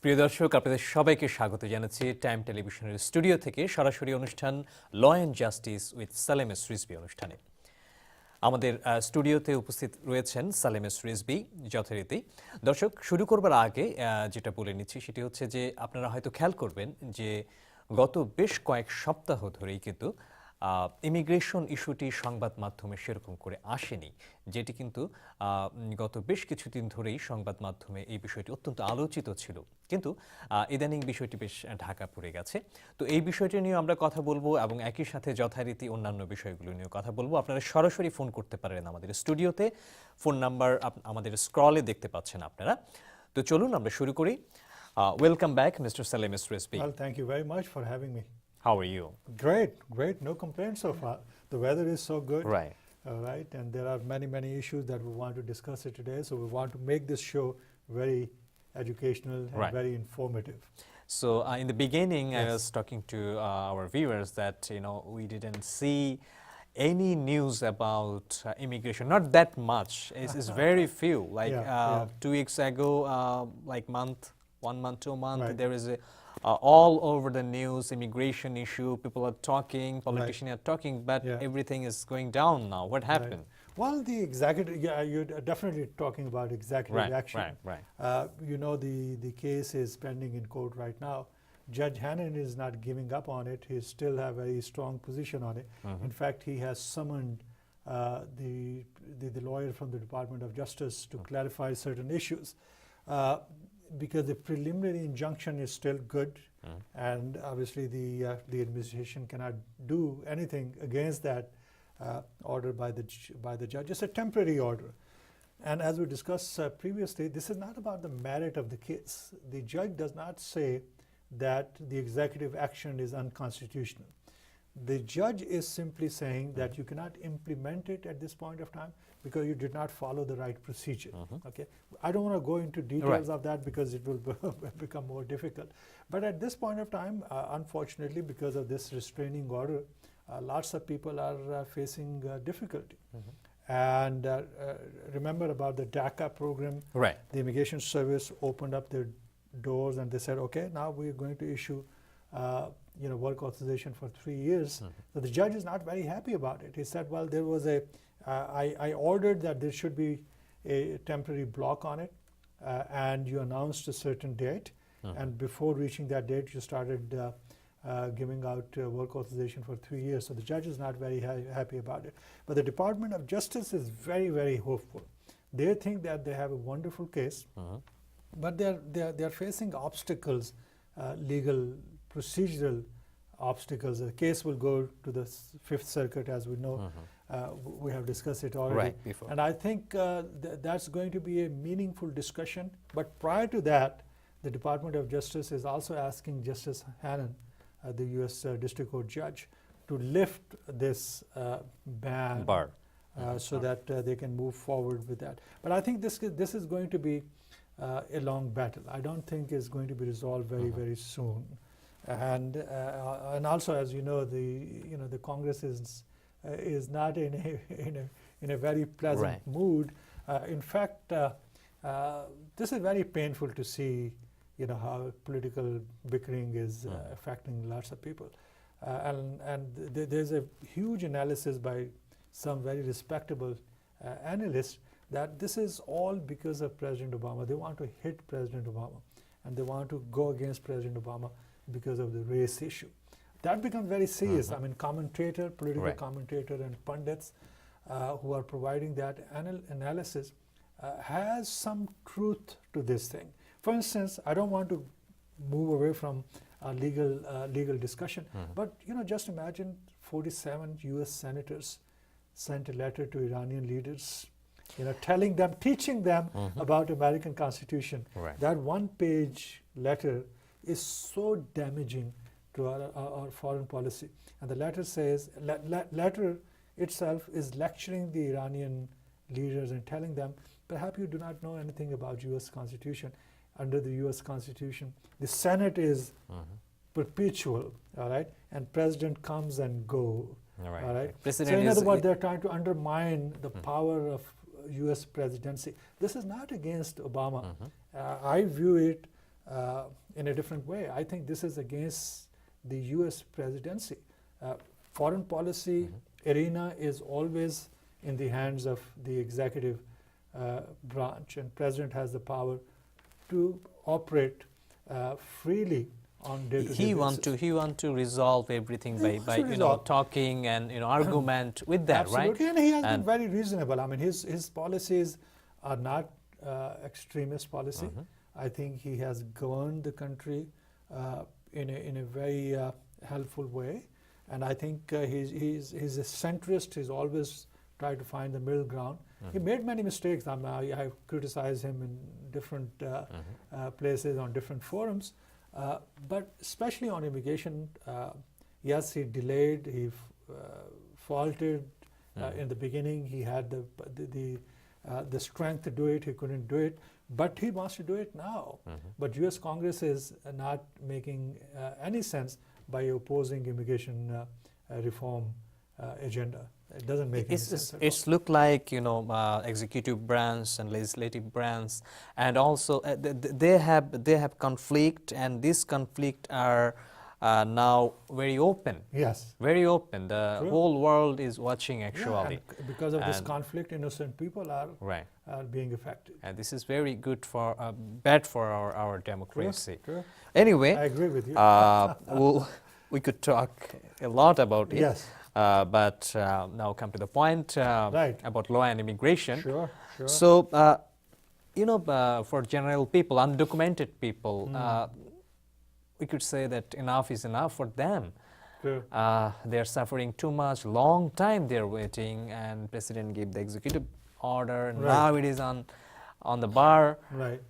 প্রিয় দর্শক, আপনাদের সবাইকে স্বাগত জানাচ্ছি টাইম টেলিভিশনের স্টুডিও থেকে সরাসরি অনুষ্ঠান law and justice with Salem S Rizvi অনুষ্ঠানে। আমাদের স্টুডিওতে উপস্থিত রয়েছেন সালেম এস রিজভি যথারীতি। দর্শক, শুরু করবার আগে যেটা বলে নিচ্ছি সেটি হচ্ছে যে আপনারা হয়তো খেয়াল করবেন যে গত বেশ কয়েক সপ্তাহ ধরেই কিন্তু ইমিগ্রেশন ইস্যুটি সংবাদ মাধ্যমে সেরকম করে আসেনি, যেটি কিন্তু গত বেশ কিছুদিন ধরেই সংবাদ মাধ্যমে এই বিষয়টি অত্যন্ত আলোচিত ছিল, কিন্তু ইদানিং বিষয়টি বেশ ঢাকা পড়ে গেছে। তো এই বিষয়টি নিয়ে আমরা কথা বলবো এবং একই সাথে যথারীতি অন্যান্য বিষয়গুলো নিয়ে কথা বলবো। আপনারা সরাসরি ফোন করতে পারেন আমাদের স্টুডিওতে, ফোন নাম্বার আমাদের স্ক্রলে দেখতে পাচ্ছেন আপনারা। তো চলুন আমরা শুরু করি। Welcome back mister Salem S Rizvi. Well, thank you very much for having me. How are you? Great. No complaints so far. The weather is so good. Right. All right. And there are many issues that we want to discuss it today. So we want to make this show very educational and Right. very informative. So in the beginning, I Yes. was talking to our viewers that we didn't see any news about immigration. Not that much. It's very few. Like Yeah. 2 weeks ago, like 1 month, 2 months, Right. there is all over the news immigration issue. People are talking, politicians are talking, but Yeah. everything is going down now. What Right. happened? Well, the executive, you're definitely talking about executive action. Right. The case is pending in court right now. Judge Hannon is not giving up on it. He still have a very strong position on it. In fact, he has summoned the lawyer from the Department of Justice to clarify certain issues. Because the preliminary injunction is still good, and obviously the administration cannot do anything against that order by the judge. It's a temporary order. And as we discussed previously, this is not about the merit of the case. The judge does not say that the executive action is unconstitutional. The judge is simply saying that you cannot implement it at this point of time because you did not follow the right procedure. Okay, I don't want to go into details of that because it will become more difficult. But at this point of time, unfortunately, because of this restraining order, lots of people are facing difficulty. And remember about the DACA program. Right. The Immigration Service opened up their doors and they said, okay, now we're going to issue work authorization for 3 years. So the judge is not very happy about it. He said, well, there was I ordered that there should be a temporary block on it, and you announced a certain date, and before reaching that date, you started giving out work authorization for 3 years. So the judge is not very happy about it. But the Department of Justice is very hopeful. They think that they have a wonderful case, but they're facing obstacles, legal, procedural obstacles. The case will go to the Fifth Circuit, as we know. We have discussed it already. Right, before. And I think that's going to be a meaningful discussion. But prior to that, the Department of Justice is also asking Justice Hannon, the U.S. District Court judge, to lift this ban Bar. so that they can move forward with that. But I think this is going to be a long battle. I don't think it's going to be resolved very soon. And also, as you know, the Congress is not in a very pleasant mood. In fact, this is very painful to see, how political bickering is affecting lots of people. And there's a huge analysis by some very respectable analysts that this is all because of President Obama. They want to hit President Obama, and they want to go against President Obama because of the race issue. That becomes very serious. I mean, political commentator and pundits who are providing that analysis has some truth to this thing. For instance, I don't want to move away from legal discussion, but just imagine 47 U.S. senators sent a letter to Iranian leaders, teaching them about American Constitution. Right. That one-page letter is so damaging to our foreign policy. And the letter says, letter itself is lecturing the Iranian leaders and telling them, perhaps you do not know anything about U.S. Constitution. Under the U.S. Constitution, the Senate is perpetual, all right? And President comes and go, all right? So in other words, they're trying to undermine the power of U.S. presidency. This is not against Obama. I view it in a different way. I think this is against the US presidency. Foreign policy arena is always in the hands of the executive branch, and president has the power to operate freely on day-to-day basis. He want to resolve everything by talking and argument with that, Absolutely, right? and he has been very reasonable. I mean, his policies are not extremist policy. I think he has governed the country in a very helpful way, and I think he's a centrist. He's always tried to find the middle ground. He made many mistakes. I criticized him in different places on different forums, but especially on immigration, yes, he delayed, he faulted in the beginning. He had the strength to do it. He couldn't do it, but he wants to do it now. But U.S. Congress is not making any sense by opposing immigration reform agenda. It doesn't make any sense at all. It's look like executive branch and legislative branch, and also they have conflict, and this conflict are now very open. Yes, very open. The True. whole world is watching actually. Yeah, and because of this conflict, innocent people are being affected. And this is very good for bad for our democracy. True. Anyway, I agree with you. we could talk a lot about it. Yes. But now come to the point about law and immigration. Sure. So, for general people, undocumented people, we could say that enough is enough for them. True. They're suffering too much, long time they're waiting, and President gave the executive order. Now it is on the bar. Right.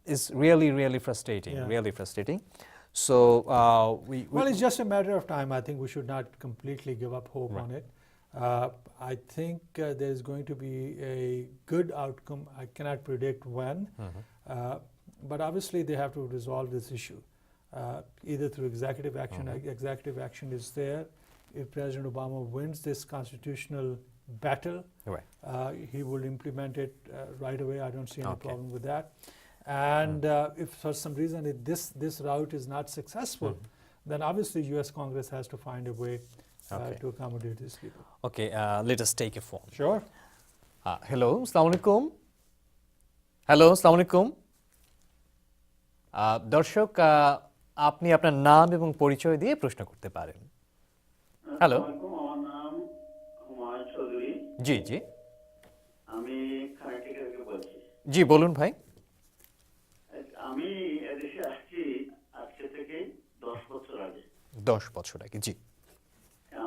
It's really frustrating. Yeah. Really frustrating. So well, it's just a matter of time. I think we should not completely give up hope on it. I think there's going to be a good outcome. I cannot predict when, but obviously they have to resolve this issue, either through executive action. Executive action is there. If President Obama wins this constitutional battle, he will implement it right away. I don't see any problem with that. And if for some reason this route is not successful, then obviously U.S. Congress has to find a way to accommodate these people. Okay, let us take a phone. Sure. Hello, Assalamu alaikum. Hello, Assalamu alaikum. দর্শক আপনি আপনার নাম এবং পরিচয় দিয়ে প্রশ্ন করতে পারেন। হ্যালো, আমার নাম হুমায়ুন চৌধুরী। জি জি আমি কানেক্টিকাট থেকে বলছি। জি বলুন ভাই। আমি এদেশে আসছি আজকে থেকে 10 বছর আগে। 10 বছর আগে, জি।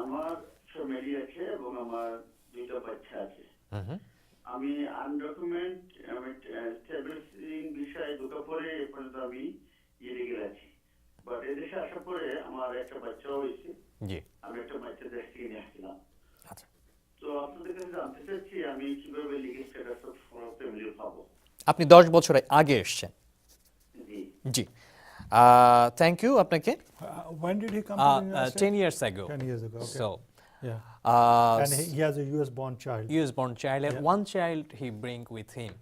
আমার ফ্যামিলি আছে এবং আমার দুইটা বাচ্চা আছে। আমি আনডকুমেন্ট স্টেবলিশিং বিষয়ে ঢোকা পরে এ পর্যন্ত আমি ইলিগাল আছি, বাট এদেশে আসার পরে আমার একটা বাচ্চাও হয়েছে। জি, আমি একটা বাচ্চা দেশ থেকে নিয়ে আসছিলাম। আচ্ছা, তো আপনাদের কাছে জানতে চাচ্ছি আমি কিভাবে লিগ্যাল স্ট্যাটাস অফ ফ্যামিলি পাবো। আপনি 10 বছর আগে এসেছেন। জি জি, থ্যাংক ইউ আপনাকে। When did he come to the United States? 10 years ago. 10 years ago. Okay. So, and he has a U.S.-born child. US-born child, and one child he bring with him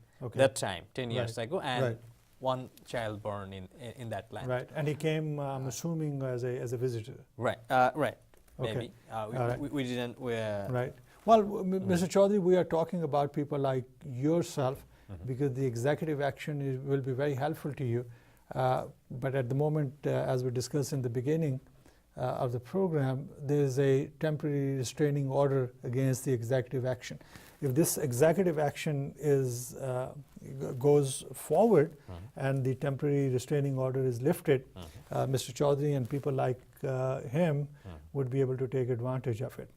that time, 10 years ago, and one child born in that land. Right, and he came, I'm assuming, as a visitor. Right, maybe. We didn't. Right. Well, Mr. Chaudhary, we are talking about people like yourself, because the executive action will be very helpful to you. But at the moment, as we discussed in the beginning of the program, there is a temporary restraining order against the executive action. If this executive action goes forward and the temporary restraining order is lifted, Mr. Chaudhary and people like him would be able to take advantage of it.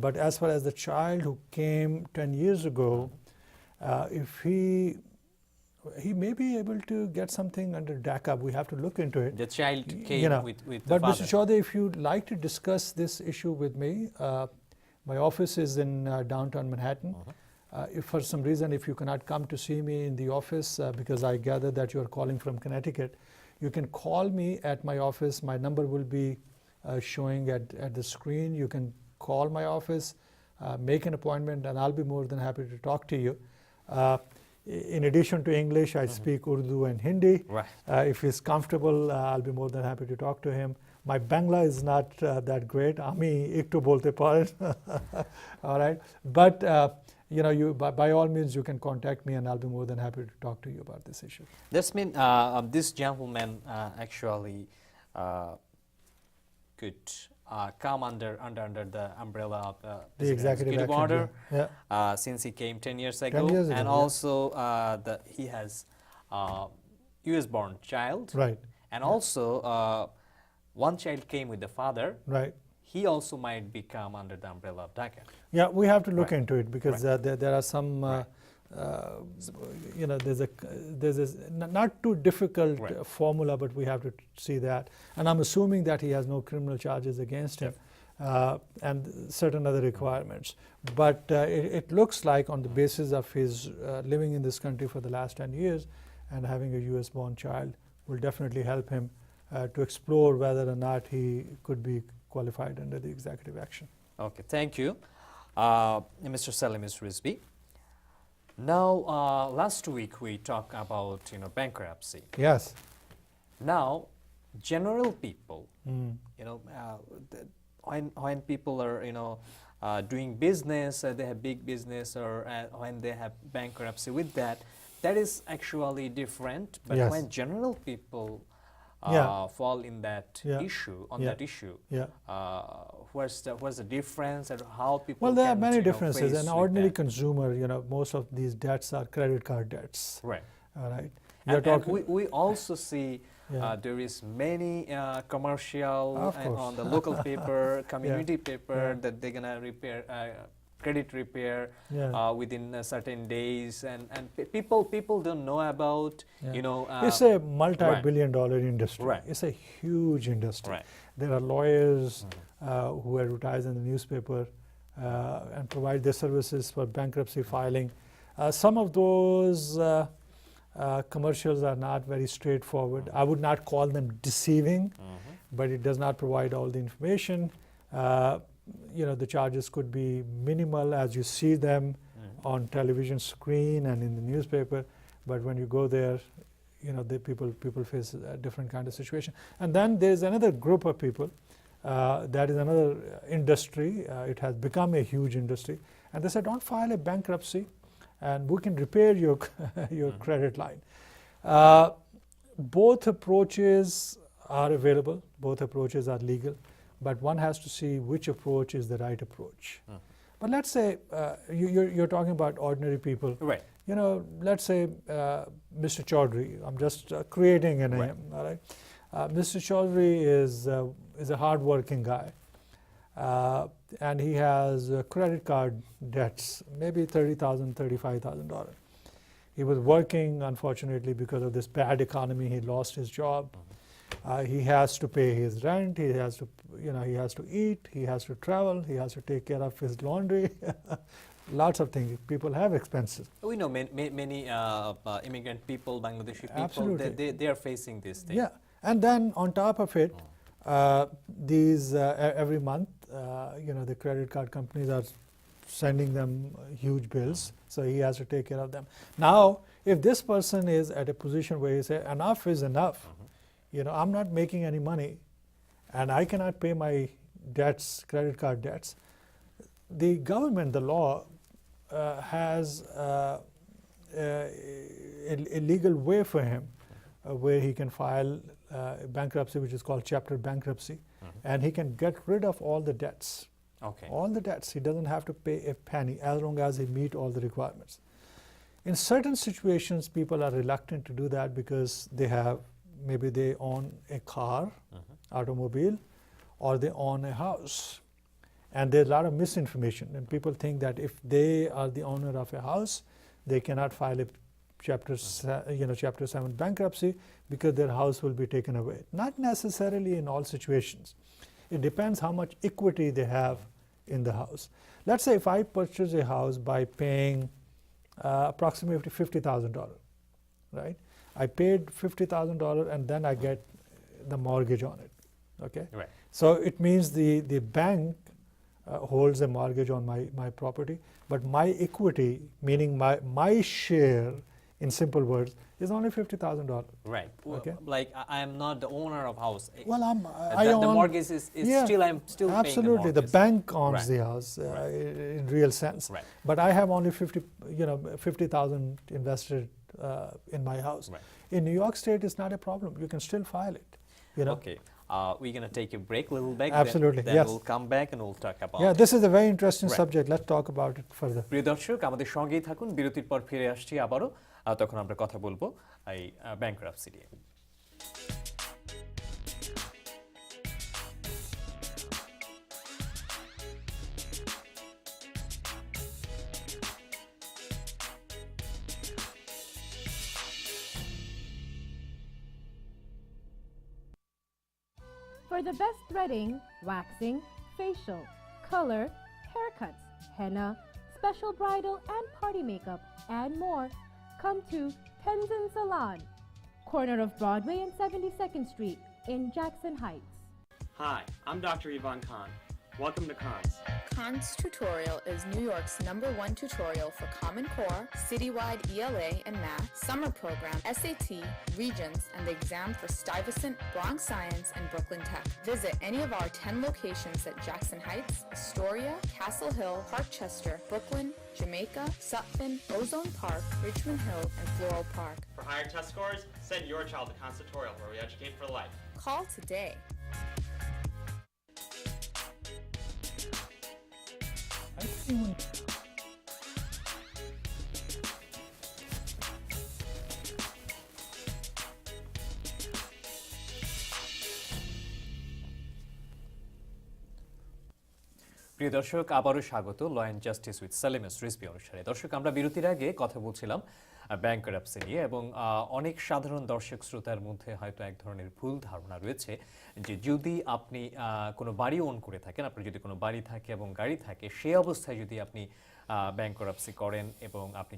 But as far as the child who came 10 years ago, if he may be able to get something under DACA. We have to look into it. The child came with the but father. Mr. Chaudhary, if you'd like to discuss this issue with me, my office is in downtown Manhattan. If for some reason, if you cannot come to see me in the office, because I gather that you are calling from Connecticut, you can call me at my office. My number will be showing at the screen. You can call my office, make an appointment, and I'll be more than happy to talk to you. in addition to English, I speak Urdu and Hindi. Right. If he's comfortable, I'll be more than happy to talk to him. My Bangla is not that great. Ami ekটু বলতে পারেন. All right. But you by all means you can contact me and I'll be more than happy to talk to you about this issue. That's mean this gentleman actually could come under the umbrella of The executive executive action, order yeah. since he came 10 years 10 ago, years ago, and yeah. also he has US born child, Right. and also one child came with the father. Right. He also might become under the umbrella of DACA. Yeah, we have to look Right. into it because there are some, there's a not too difficult Right. formula, but we have to see that. And I'm assuming that he has no criminal charges against him and certain other requirements. But it looks like on the basis of his living in this country for the last 10 years and having a US born child will definitely help him to explore whether or not he could be qualified under the executive action. Okay, thank you, Mr. Saleem Rizvi. Now, last week we talked about bankruptcy. Yes. Now, general people, when people are doing business, they have big business, or when they have bankruptcy with that is actually different. But Yes. when general people fall in that issue, that issue, what's the difference, and how people? Well, there are can, many differences. face An with ordinary that? consumer, most of these debts are credit card debts. Right. All right. And we also see Yeah. there is many commercial Of course. on the local paper, community paper, Yeah. that they're gonna repair, credit repair Yeah. within certain days, and people don't know about, Yeah. It's a multi-billion-dollar industry. Right. It's a huge industry. Right. There are lawyers who advertise in the newspaper and provide their services for bankruptcy filing. Some of those commercials are not very straightforward. I would not call them deceiving, but it does not provide all the information. The charges could be minimal as you see them on television screen and in the newspaper, but when you go there, the people face a different kind of situation. And then there's another group of people, that is another industry. It has become a huge industry, and they say, don't file a bankruptcy and we can repair your your credit line. Both approaches are available, both approaches are legal, but one has to see which approach is the right approach. But let's say you're talking about ordinary people. Right. Let's say Mr. Chaudhry, I'm just creating a name, Right. all right? Mr. Chaudhry is a hard-working guy, and he has credit card debts, maybe $30,000, $35,000. He was working, unfortunately, because of this bad economy, he lost his job. He has to pay his rent, he has to, he has to eat, he has to travel, he has to take care of his laundry. Lots of things. People have expenses. We know many immigrant people, Bangladeshi people, Absolutely. they are facing this thing. Yeah, and then on top of it, these every month, the credit card companies are sending them huge bills, so he has to take care of them. Now, if this person is at a position where he says, enough is enough, I'm not making any money, and I cannot pay my debts, credit card debts, the government, the law, has a legal way for him where he can file bankruptcy, which is called chapter bankruptcy, and he can get rid of all the debts. Okay. All the debts. He doesn't have to pay a penny as long as he meet all the requirements. In certain situations, people are reluctant to do that because maybe they own a car, automobile, or they own a house. And there's a lot of misinformation, and people think that if they are the owner of a house, they cannot file a Chapter 7 bankruptcy because their house will be taken away. Not necessarily in all situations. It depends how much equity they have in the house. Let's say if I purchase a house by paying approximately $50,000, right? I paid $50,000 and then I get the mortgage on it, okay? Right. So it means the bank holds a mortgage on my property, but my equity, meaning my share, in simple words, is only $50,000. Right. Okay. Like I am not the owner of house. Well, the mortgage is still, I'm still absolutely. paying the The bank owns Right. the house Right. in real sense. Right. But I have only 50,000 invested in my house. Right. In New York State, it's not a problem. You can still file it. Okay. We're going to take a break, little bit. Absolutely, Then yes. we'll come back and we'll talk about Yeah, this is a very interesting Right. subject. Let's talk about it further. প্রিয় দর্শক আমাদের সঙ্গেই থাকুন, বিরতির পর ফিরে আসছি আবারও। তখন আমরা কথা বলবো এই ব্যাংকরাপসি নিয়ে। For the best threading, waxing, facial, color, haircuts, henna, special bridal and party makeup, and more, come to Tenzin Salon, corner of Broadway and 72nd Street in Jackson Heights. Hi, I'm Dr. Yvonne Khan. Welcome to Khan's. Khan's Tutorial is New York's #1 tutorial for Common Core, citywide ELA and math, summer program, SAT, Regents, and the exam for Stuyvesant, Bronx Science, and Brooklyn Tech. Visit any of our 10 locations at Jackson Heights, Astoria, Castle Hill, Parkchester, Brooklyn, Jamaica, Sutphin, Ozone Park, Richmond Hill, and Floral Park. For higher test scores, send your child to Khan's Tutorial, where we educate for life. Call today. I think when- প্রিয় দর্শক, আবারও স্বাগত law and justice with Salem S Rizvi অনুষ্ঠানে। দর্শক, আমরা বিরতির আগে কথা বলছিলাম ব্যাংকরাপসি নিয়ে, এবং অনেক সাধারণ দর্শক শ্রোতার মধ্যে হয়তো এক ধরনের ভুল ধারণা রয়েছে যে যদি আপনি কোনো বাড়ি ওন করে থাকেন, আপনার যদি কোনো বাড়ি থাকে এবং গাড়ি থাকে, সেই অবস্থায় যদি আপনি ব্যাংকরাপসি করেন এবং আপনি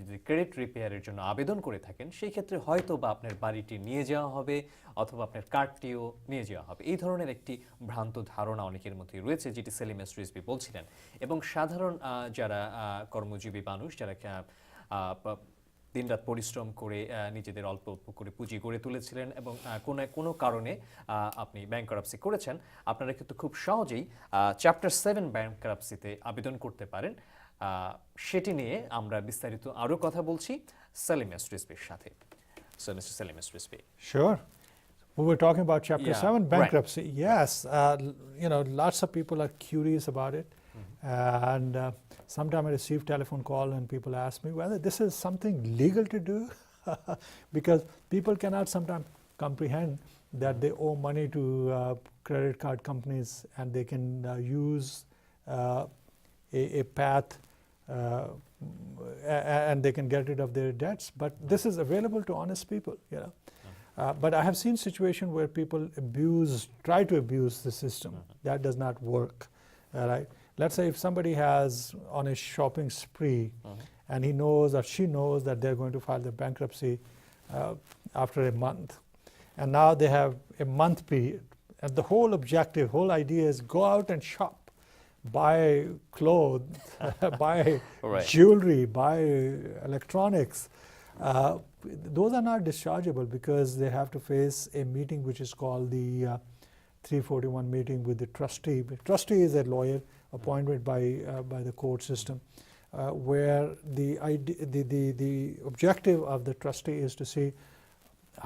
যদি ক্রেডিট রিপেয়ারের জন্য আবেদন করে থাকেন, সেই ক্ষেত্রে হয়তো বা আপনার বাড়িটি নিয়ে যাওয়া হবে অথবা আপনার কার্ডটিও নিয়ে যাওয়া হবে। এই ধরনের একটি ভ্রান্ত ধারণা অনেকের মধ্যে রয়েছে, যেটি সেলিম এস রিজভি বলছিলেন। এবং সাধারণ যারা কর্মজীবী মানুষ, যারা দিনরাত পরিশ্রম করে নিজেদের অল্প অল্প করে পুঁজি গড়ে তুলেছিলেন এবং কোনো কারণে আপনি ব্যাংকরাপসি করেছেন, আপনারা কিন্তু খুব সহজেই চ্যাপ্টার 7 ব্যাংকরাপসিতে আবেদন করতে পারেন। সেটি নিয়ে আমরা বিস্তারিত আরও কথা বলছি সালেম এস রিজভির সাথে। So, Mr. Saleem S. Rizvi. Sure. We were talking about Chapter Yeah, 7, right. bankruptcy. Yes, lots of people are curious about it. And sometimes I receive telephone call and people ask me whether this is something legal to do. Because people cannot sometimes comprehend that they owe money to credit card companies and they can use a path and they can get rid of their debts. But this is available to honest people, but I have seen situations where people try to abuse the system. That does not work, right? Let's say if somebody has on a shopping spree and he knows or she knows that they're going to file the bankruptcy after a month, and now they have a month period, and the whole idea is go out and shop, buy clothes, buy Right. jewelry, buy electronics. Those are not dischargeable because they have to face a meeting which is called the 341 meeting with the trustee. The trustee is a lawyer appointed by the court system, where the objective of the trustee is to see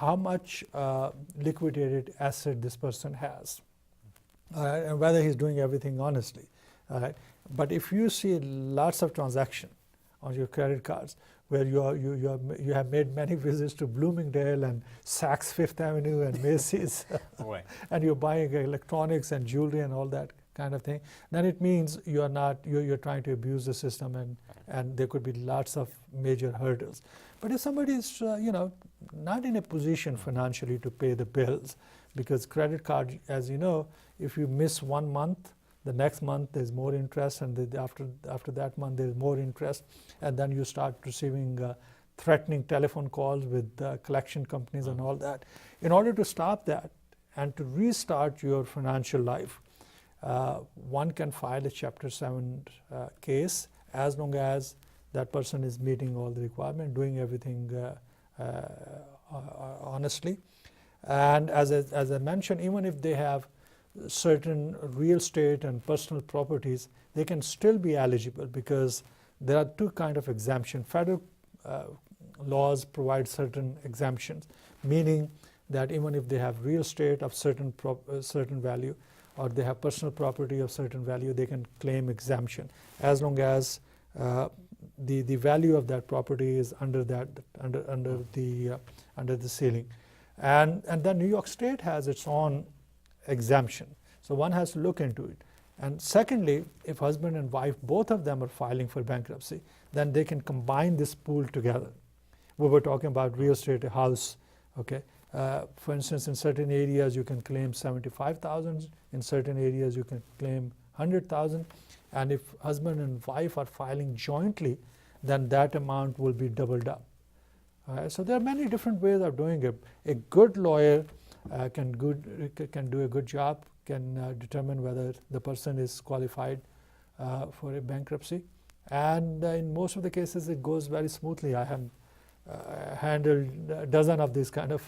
how much liquidated asset this person has, and whether he's doing everything honestly. But if you see lots of transaction on your credit cards where you have made many visits to Bloomingdale and Saks Fifth Avenue and Macy's, Right. and you're buying electronics and jewelry and all that kind of thing, then it means you're trying to abuse the system, and there could be lots of major hurdles. But if somebody is not in a position financially to pay the bills, because credit card, as you know, if you miss 1 month, the next month there's more interest, and after that month there's more interest, and then you start receiving threatening telephone calls with collection companies and all that. In order to stop that and to restart your financial life, one can file a Chapter 7 case as long as that person is meeting all the requirements, doing everything honestly. And as I mentioned, even if they have certain real estate and personal properties, they can still be eligible because there are two kinds of exemption. Federal laws provide certain exemptions, meaning that even if they have real estate of certain value, or they have personal property of certain value, they can claim exemption as long as the value of that property is under the ceiling. And then New York State has its own exemption, so one has to look into it. And secondly, if husband and wife, both of them are filing for bankruptcy, then they can combine this pool together. We were talking about real estate, a house, okay? For instance, in certain areas you can claim $75,000, in certain areas you can claim $100,000, and if husband and wife are filing jointly, then that amount will be doubled up. So there are many different ways of doing it. A good lawyer can do a good job, can determine whether the person is qualified for a bankruptcy, and in most of the cases it goes very smoothly. I have handled a dozen of these kind of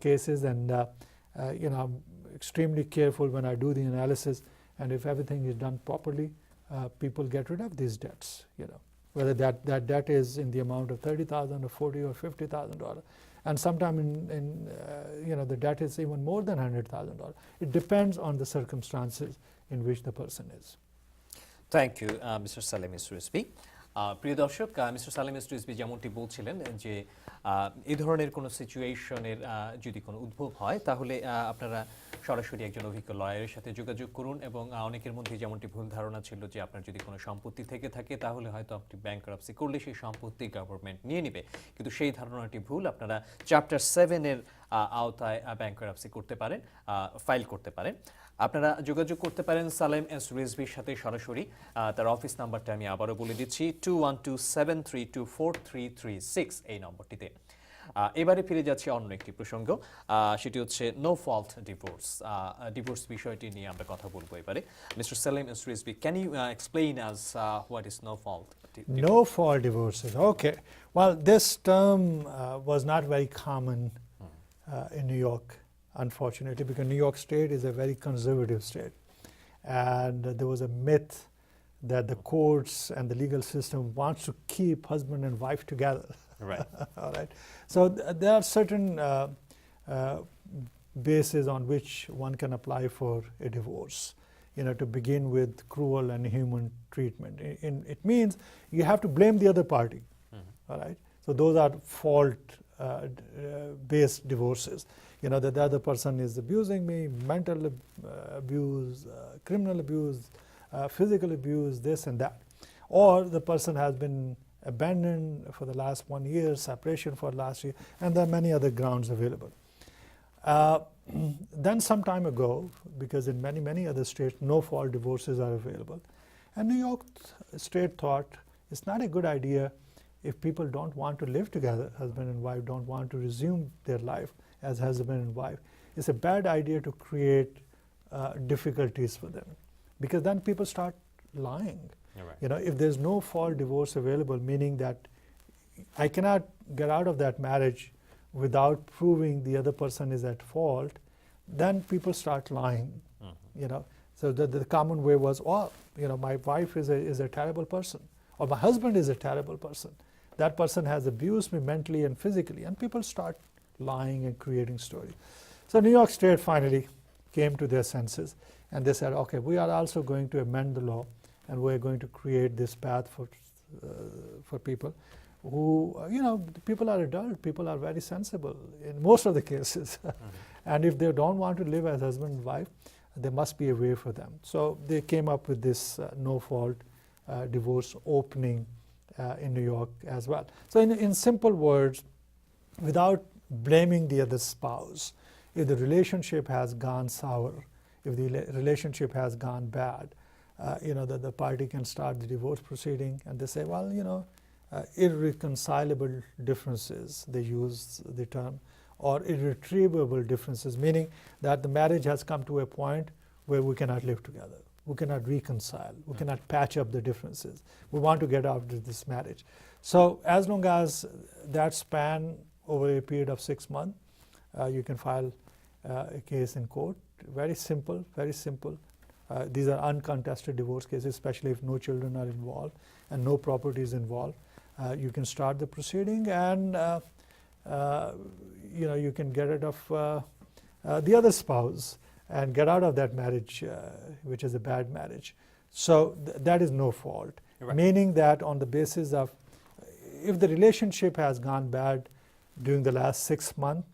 cases, and I'm extremely careful when I do the analysis, and if everything is done properly, people get rid of these debts, whether that debt is in the amount of $30,000 or $40,000 or $50,000, and sometimes the debt is even more than $100,000. It depends on the circumstances in which the person is. Thank you, Mr. Saleem Rizvi. প্রিয় দর্শক, mister Salem Rizvi যেমনটি বলছিলেন যে এই ধরনের কোনো সিচুয়েশনের যদি কোনো উদ্ভব হয়, তাহলে আপনারা সরাসরি একজন অভিজ্ঞ লয়ারের সাথে যোগাযোগ করুন। এবং অনেকের মধ্যে যেমনটি ভুল ধারণা ছিল যে আপনার যদি কোনো সম্পত্তি থেকে থাকে তাহলে হয়তো আপনি ব্যাংকরাপসি করলে সেই সম্পত্তি গভর্নমেন্ট নিয়ে নেবে, কিন্তু সেই ধারণাটি ভুল। আপনারা চ্যাপ্টার 7-এর আওতায় ব্যাংকরাপসি করতে পারেন, ফাইল করতে পারেন। আপনারা যোগাযোগ করতে পারেন সালেম এস রিজভির সাথে সরাসরি। তার অফিস নাম্বারটা আমি আবারও বলে দিচ্ছি, 2127324336 এই নম্বরটিতে। এবারে ফিরে যাচ্ছি অন্য একটি প্রসঙ্গ, সেটি হচ্ছে নো ফল্ট ডিভোর্স। ডিভোর্স বিষয়টি নিয়ে আমরা কথা বলবো এবারে। Mister Salem S Rizvi, can you explain us what is no fault divorce? No fault divorces. Okay. Well, this term was not very common in New York, unfortunately, because New York State is a very conservative state, and there was a myth that the courts and the legal system wants to keep husband and wife together. Right. All right. So there are certain bases on which one can apply for a divorce. To begin with cruel and inhuman treatment. It means you have to blame the other party. All right. So those are fault-based divorces. That the other person is abusing me, mental abuse, criminal abuse, physical abuse, this and that. Or the person has been abandoned for the last 1 year, separation for last year, and there are many other grounds available. Then some time ago, because in many other states, no-fault divorces are available. And New York State thought it's not a good idea if people don't want to live together, husband and wife don't want to resume their life as husband and wife. It's a bad idea to create difficulties for them, because then people start lying. Right. If there's no fault divorce available, meaning that I cannot get out of that marriage without proving the other person is at fault, then people start lying. So the common way was, my wife is a terrible person, or my husband is a terrible person. That person has abused me mentally and physically, and people start lying and creating stories. So New York State finally came to their senses, and they said, okay, we are also going to amend the law, and we're going to create this path for people who, people are adult, people are very sensible in most of the cases. And if they don't want to live as husband and wife, there must be a way for them. So they came up with this no-fault divorce opening in New York as well. So in simple words, without blaming the other spouse, if the relationship has gone sour, if the relationship has gone bad, the party can start the divorce proceeding, and they say, well, irreconcilable differences, they use the term, or irretrievable differences, meaning that the marriage has come to a point where we cannot live together. we cannot reconcile, we cannot patch up the differences. We want to get out of this marriage. So as long as that span over a period of 6 months, you can file a case in court. Very simple, very simple. These are uncontested divorce cases, especially if no children are involved and no property is involved. You can start the proceeding, and you can get rid of the other spouse and get out of that marriage, which is a bad marriage. So that is no fault. Right. Meaning that on the basis of, if the relationship has gone bad during the last 6 months,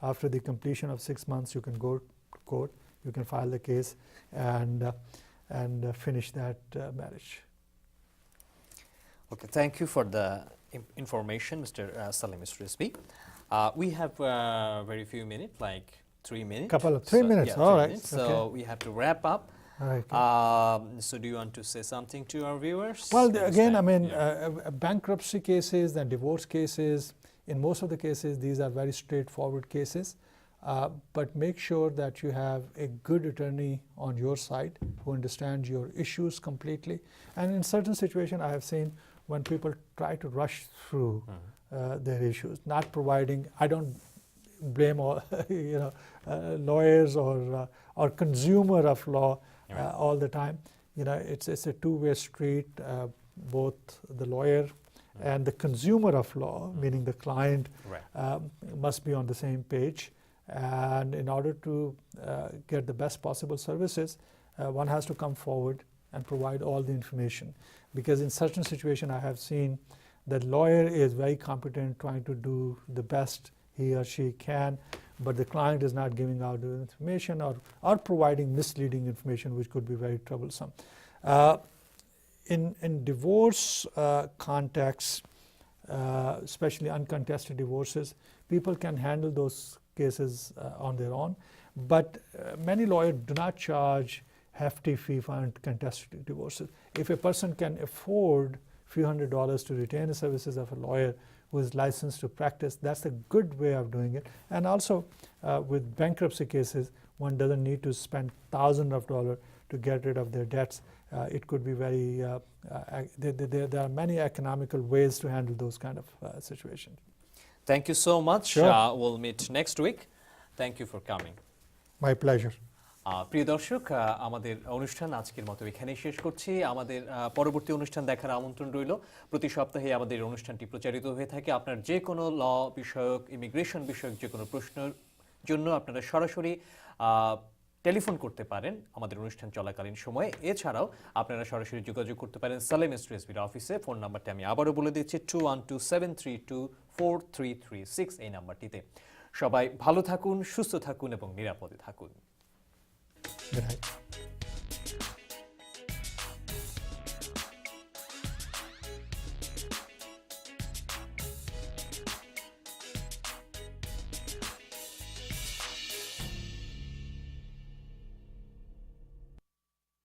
after the completion of 6 months, you can go to court, you can file the case and finish that marriage. Okay, thank you for the information, Mr. Saleem Rizvi. We have very few minutes, like 3 minutes. Couple of 3 minutes, yeah, all right. Minutes, so we have to wrap up. Okay. So do you want to say something to our viewers? Well, again, I mean, bankruptcy cases and divorce cases, in most of the cases, these are very straightforward cases. But make sure that you have a good attorney on your side who understands your issues completely. And in certain situations, I have seen when people try to rush through their issues, not providing. I don't blame all lawyers or consumer of law all the time. It's a two-way street. Both the lawyer and the consumer of law, meaning the client, must be on the same page. And in order to get the best possible services, one has to come forward and provide all the information. Because in certain situations, I have seen that lawyer is very competent, trying to do the best he or she can, but the client is not giving out the information or providing misleading information, which could be very troublesome. In divorce context, especially uncontested divorces, people can handle those cases on their own, but many lawyers do not charge hefty fee for uncontested divorces. If a person can afford a few $100s to retain the services of a lawyer who is licensed to practice, that's a good way of doing it. And also with bankruptcy cases, one doesn't need to spend thousands of dollars to get rid of their debts. It could be very, there are many economical ways to handle those kind of situations. Thank you so much. Sure. We'll meet next week. Thank you for coming. My pleasure. প্রিয় দর্শক, আমাদের অনুষ্ঠান আজকের মতো এখানেই শেষ করছি। আমাদের পরবর্তী অনুষ্ঠান দেখার আমন্ত্রণ রইল। প্রতি সপ্তাহে আমাদের অনুষ্ঠানটি প্রচারিত হয়ে থাকে। আপনার যে কোনো ল বিষয়ক, ইমিগ্রেশন বিষয়ক যে কোনো প্রশ্নের জন্য আপনারা সরাসরি টেলিফোন করতে পারেন আমাদের অনুষ্ঠান চলাকালীন সময়ে। এছাড়াও আপনারা সরাসরি যোগাযোগ করতে পারেন সালেম রিজভির অফিসে। ফোন নাম্বারটি আমি আবারও বলে দিচ্ছি, 2127324336 এই নাম্বারটিতে। সবাই ভালো থাকুন, সুস্থ থাকুন এবং নিরাপদে থাকুন। Good night.